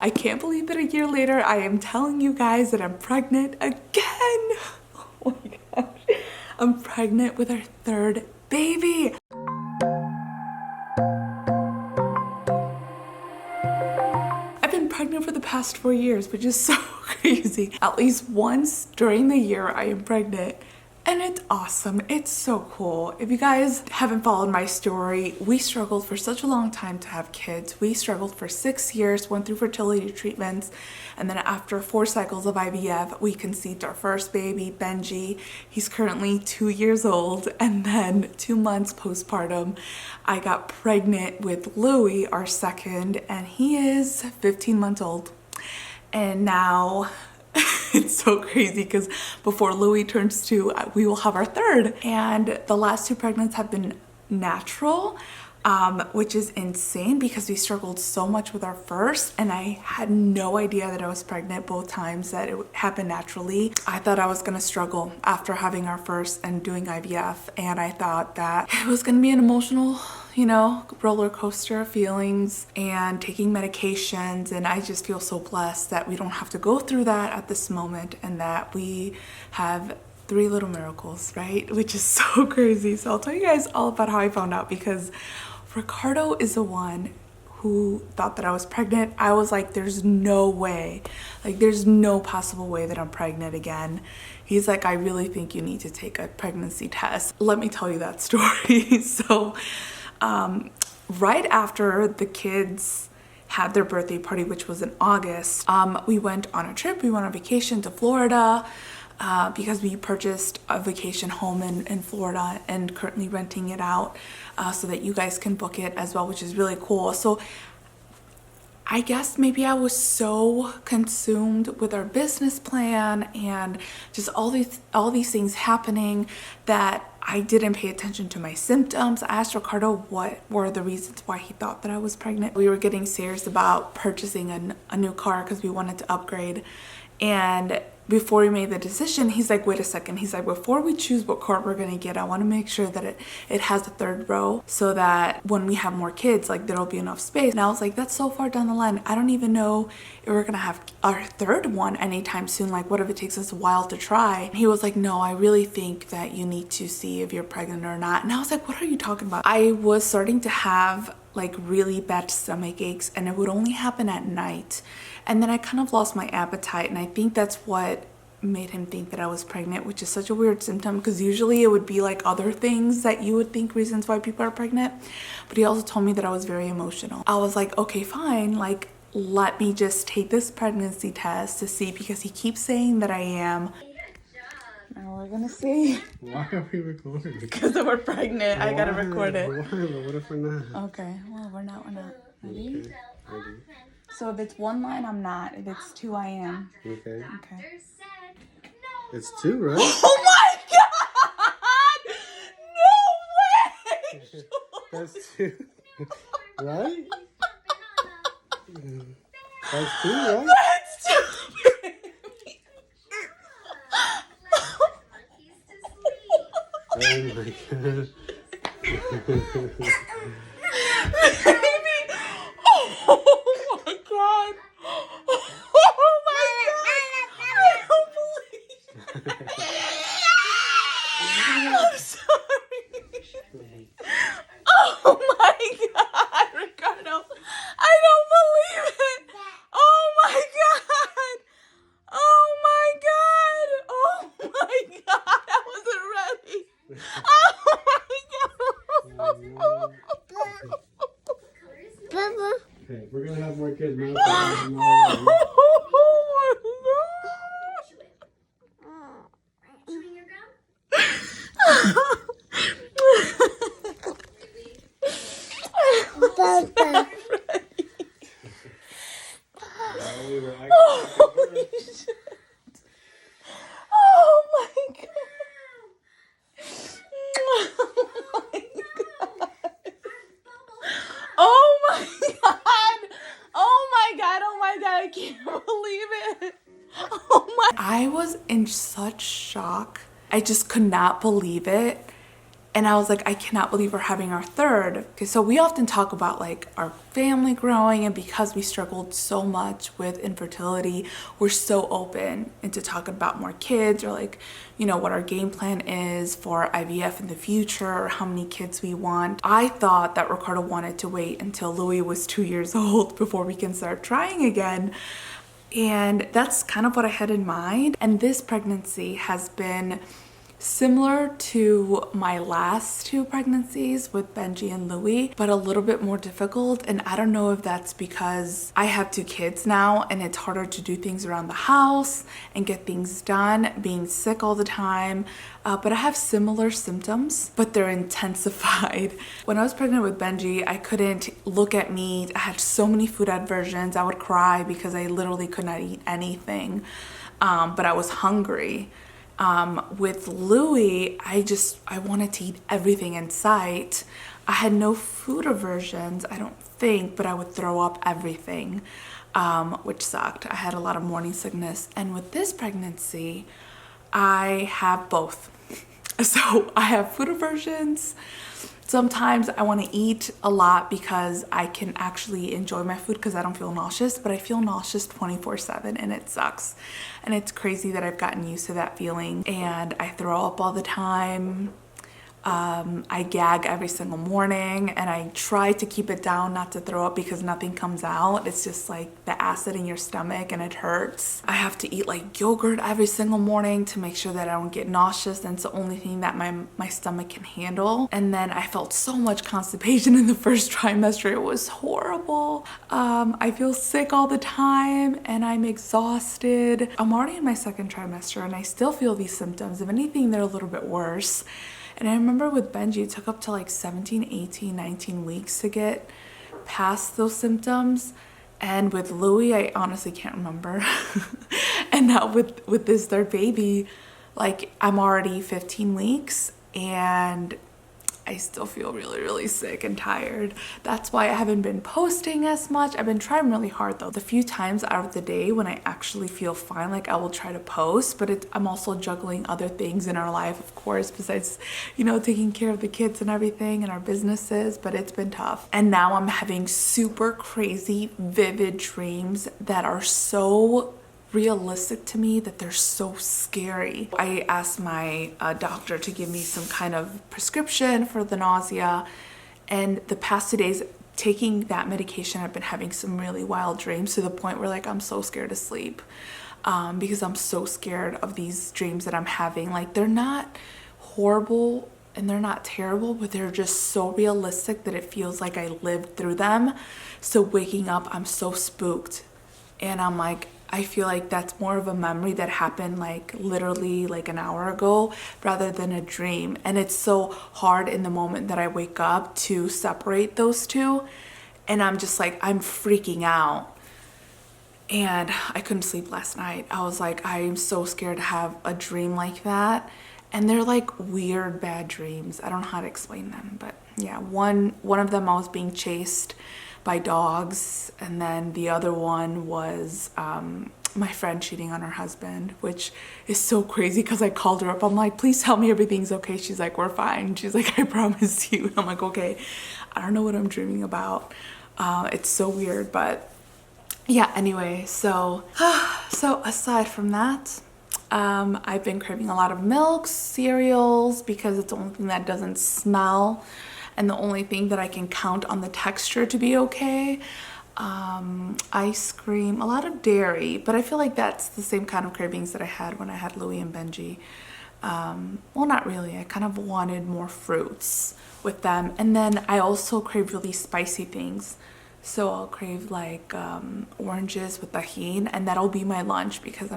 I can't believe that a year later I am telling you guys that I'm pregnant again. Oh my gosh. I'm pregnant with our third baby. I've been pregnant for the past 4 years, which is so crazy. At least once during the year I am pregnant. And it's awesome. It's so cool. If you guys haven't followed my story, we struggled for such a long time to have kids. We struggled for 6 years, went through fertility treatments, and then after 4 cycles of IVF, we conceived our first baby, Benji. He's currently 2 years old, and then 2 months postpartum, I got pregnant with Louie, our second, and he is 15 months old. And now it's so crazy because before Louis turns 2, we will have our third. And the last 2 pregnancies have been natural, which is insane because we struggled so much with our first, and I had no idea that I was pregnant both times that it happened naturally. I thought I was gonna struggle after having our first and doing IVF, and I thought that it was gonna be an emotional, you know, roller coaster of feelings and taking medications, and I just feel so blessed that we don't have to go through that at this moment and that we have 3 little miracles, right? Which is so crazy. So I'll tell you guys all about how I found out, because Ricardo is the one who thought that I was pregnant. I was like, there's no way, like there's no possible way that I'm pregnant again. He's like, I really think you need to take a pregnancy test. Let me tell you that story. So right after the kids had their birthday party, which was in August, we went on a trip. We went on vacation to Florida because we purchased a vacation home in Florida and currently renting it out so that you guys can book it as well, which is really cool. So I guess maybe I was so consumed with our business plan and just all these things happening that I didn't pay attention to my symptoms. I asked Ricardo what were the reasons why he thought that I was pregnant. We were getting serious about purchasing a new car because we wanted to upgrade. And before we made the decision, he's like, wait a second. He's like, before we choose what car we're gonna get, I wanna make sure that it has a 3rd row so that when we have more kids, like there'll be enough space. And I was like, that's so far down the line. I don't even know if we're gonna have our 3rd one anytime soon. Like, what if it takes us a while to try? And he was like, no, I really think that you need to see if you're pregnant or not. And I was like, what are you talking about? I was starting to have like really bad stomach aches, and it would only happen at night. And then I kind of lost my appetite, and I think that's what made him think that I was pregnant, which is such a weird symptom because usually it would be like other things that you would think reasons why people are pregnant. But he also told me that I was very emotional. I was like, okay, fine, like let me just take this pregnancy test to see, because he keeps saying that I am. Now we're gonna see. Why are we recording? Because we're pregnant. I gotta record it. Why? What if we're not? Okay, well, we're not. Ready? Okay. Ready? So if it's 1 line, I'm not. If it's 2, I am. Okay. Okay. It's 2, right? Oh my God! No way! That's 2. Right? That's 2, right? That's 2! Oh my God. Baby! Oh my God! Oh my God! I don't believe it! I'm sorry. Oh my God, Ricardo! I don't believe it! Oh my God! Oh my God! Oh my God! I wasn't ready! Oh my God! Okay, we're gonna have more kids now. Oh my God! Holy shit. Oh my God. Oh my God. Oh my God. Oh my God. I can't believe it. Oh my. I was in such shock. I just could not believe it. And I was like, I cannot believe we're having our third. Okay, so we often talk about like our family growing, and because we struggled so much with infertility, we're so open into talking about more kids, or like, you know, what our game plan is for IVF in the future, or how many kids we want. I thought that Ricardo wanted to wait until Louis was 2 years old before we can start trying again. And that's kind of what I had in mind. And this pregnancy has been similar to my last two pregnancies with Benji and Louis, but a little bit more difficult. And I don't know if that's because I have two kids now and it's harder to do things around the house and get things done, being sick all the time. But I have similar symptoms, but they're intensified. When I was pregnant with Benji, I couldn't look at meat. I had so many food aversions. I would cry because I literally could not eat anything, but I was hungry. With Louis, I wanted to eat everything in sight. I had no food aversions, I don't think, but I would throw up everything, which sucked. I had a lot of morning sickness. And with this pregnancy, I have both. So I have food aversions. Sometimes I want to eat a lot because I can actually enjoy my food because I don't feel nauseous, but I feel nauseous 24/7 and it sucks. And it's crazy that I've gotten used to that feeling, and I throw up all the time. I gag every single morning, and I try to keep it down not to throw up because nothing comes out. It's just like the acid in your stomach and it hurts. I have to eat like yogurt every single morning to make sure that I don't get nauseous, and it's the only thing that my stomach can handle. And then I felt so much constipation in the first trimester. It was horrible. I feel sick all the time and I'm exhausted. I'm already in my second trimester and I still feel these symptoms. If anything, they're a little bit worse. And I remember with Benji, it took up to like 17, 18, 19 weeks to get past those symptoms. And with Louis, I honestly can't remember. And now with this third baby, like I'm already 15 weeks and I still feel really, really sick and tired. That's why I haven't been posting as much. I've been trying really hard though. The few times out of the day when I actually feel fine, like I will try to post, but I'm also juggling other things in our life, of course, besides, you know, taking care of the kids and everything and our businesses, but it's been tough. And now I'm having super crazy, vivid dreams that are so realistic to me that they're so scary. I asked my doctor to give me some kind of prescription for the nausea, and the past 2 days taking that medication, I've been having some really wild dreams to the point where like I'm so scared to sleep, because I'm so scared of these dreams that I'm having. Like they're not horrible and they're not terrible, but they're just so realistic that it feels like I lived through them. So waking up, I'm so spooked and I'm like, I feel like that's more of a memory that happened like literally like an hour ago rather than a dream. And it's so hard in the moment that I wake up to separate those two. And I'm just like, I'm freaking out. And I couldn't sleep last night. I was like, I'm so scared to have a dream like that. And they're like weird, bad dreams. I don't know how to explain them, but yeah, one of them I was being chased by dogs, and then the other one was my friend cheating on her husband, which is so crazy because I called her up. I'm like, please tell me everything's okay. She's like, we're fine. She's like, I promise you. I'm like, okay. I don't know what I'm dreaming about. It's so weird, but yeah, anyway, so aside from that, I've been craving a lot of milk, cereals, because it's the only thing that doesn't smell and the only thing that I can count on the texture to be okay. Ice cream, a lot of dairy, but I feel like that's the same kind of cravings that I had when I had Louis and Benji. Well, not really. I kind of wanted more fruits with them. And then I also crave really spicy things. So I'll crave like oranges with tahini, and that'll be my lunch because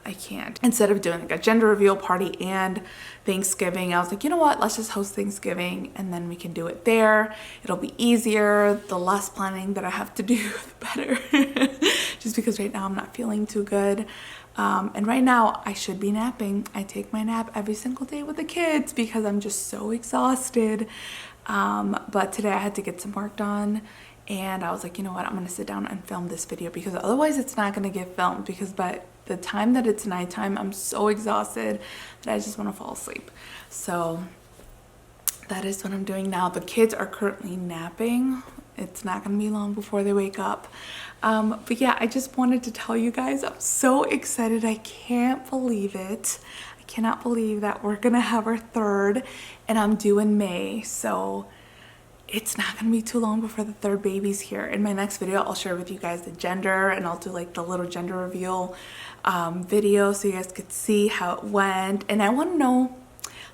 I can't. Instead of doing like a gender reveal party and Thanksgiving, I was like, you know what, let's just host Thanksgiving and then we can do it there. It'll be easier. The less planning that I have to do, the better. Just because right now I'm not feeling too good. And right now I should be napping. I take my nap every single day with the kids because I'm just so exhausted. But today I had to get some work done. And I was like, you know what, I'm gonna sit down and film this video because otherwise it's not gonna get filmed, because by the time that it's nighttime, I'm so exhausted that I just wanna fall asleep. So that is what I'm doing now. The kids are currently napping. It's not gonna be long before they wake up. But yeah, I just wanted to tell you guys, I'm so excited. I can't believe it. I cannot believe that we're gonna have our third, and I'm due in May. So it's not gonna be too long before the third baby's here. In my next video, I'll share with you guys the gender, and I'll do like the little gender reveal video so you guys could see how it went. And I want to know,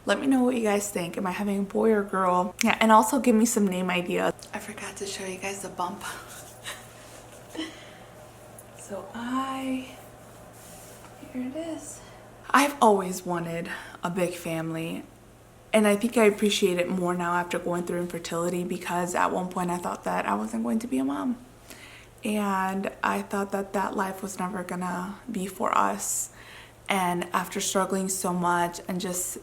let me know what you guys think. Am I having a boy or girl? Yeah, and also give me some name ideas. I forgot to show you guys the bump. So here it is. I've always wanted a big family. And I think I appreciate it more now after going through infertility, because at one point I thought that I wasn't going to be a mom. And I thought that that life was never gonna be for us. And after struggling so much and just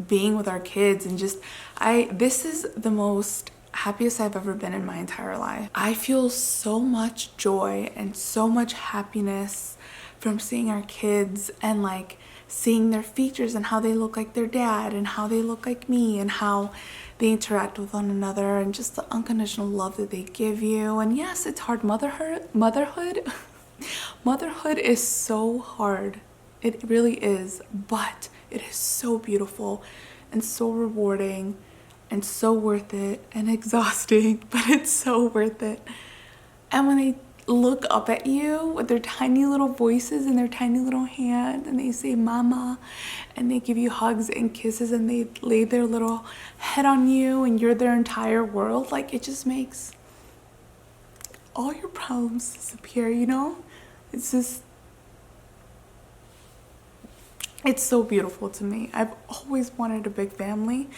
being with our kids and just, this is the most happiest I've ever been in my entire life. I feel so much joy and so much happiness from seeing our kids and like seeing their features and how they look like their dad and how they look like me and how they interact with one another and just the unconditional love that they give you. And yes, it's hard. Motherhood is so hard. It really is, but it is so beautiful and so rewarding and so worth it, and exhausting, but it's so worth it. And when they look up at you with their tiny little voices and their tiny little hands, and they say mama, and they give you hugs and kisses, and they lay their little head on you and you're their entire world, like it just makes all your problems disappear, you know? It's just, it's so beautiful to me. I've always wanted a big family.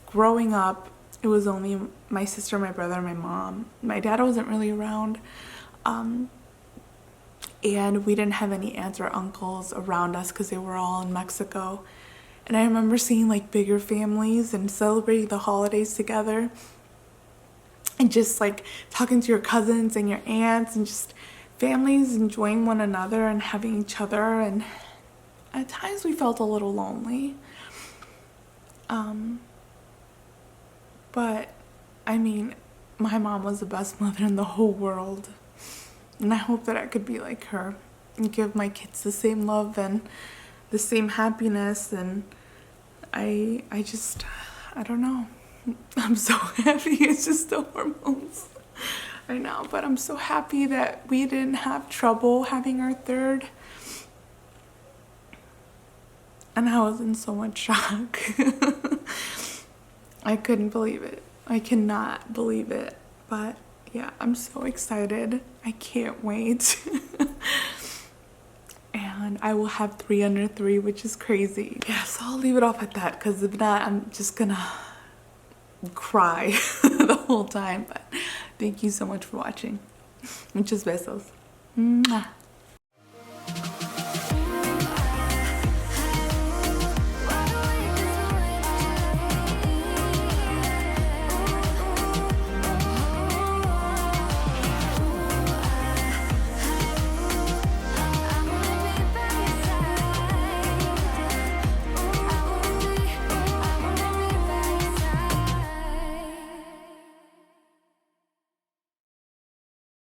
Growing up, it was only my sister, my brother, and my mom. My dad wasn't really around, and we didn't have any aunts or uncles around us because they were all in Mexico. And I remember seeing like bigger families and celebrating the holidays together, and just like talking to your cousins and your aunts, and just families enjoying one another and having each other. And at times we felt a little lonely. But I mean, my mom was the best mother in the whole world, and I hope that I could be like her and give my kids the same love and the same happiness. And I don't know. I'm so happy. It's just the hormones. I know, but I'm so happy that we didn't have trouble having our third. And I was in so much shock. I couldn't believe it. I cannot believe it. But yeah, I'm so excited. I can't wait. And I will have 3 under 3, which is crazy. Yeah, so I'll leave it off at that, because if not, I'm just gonna cry the whole time. But thank you so much for watching. Muchos besos. Mwah.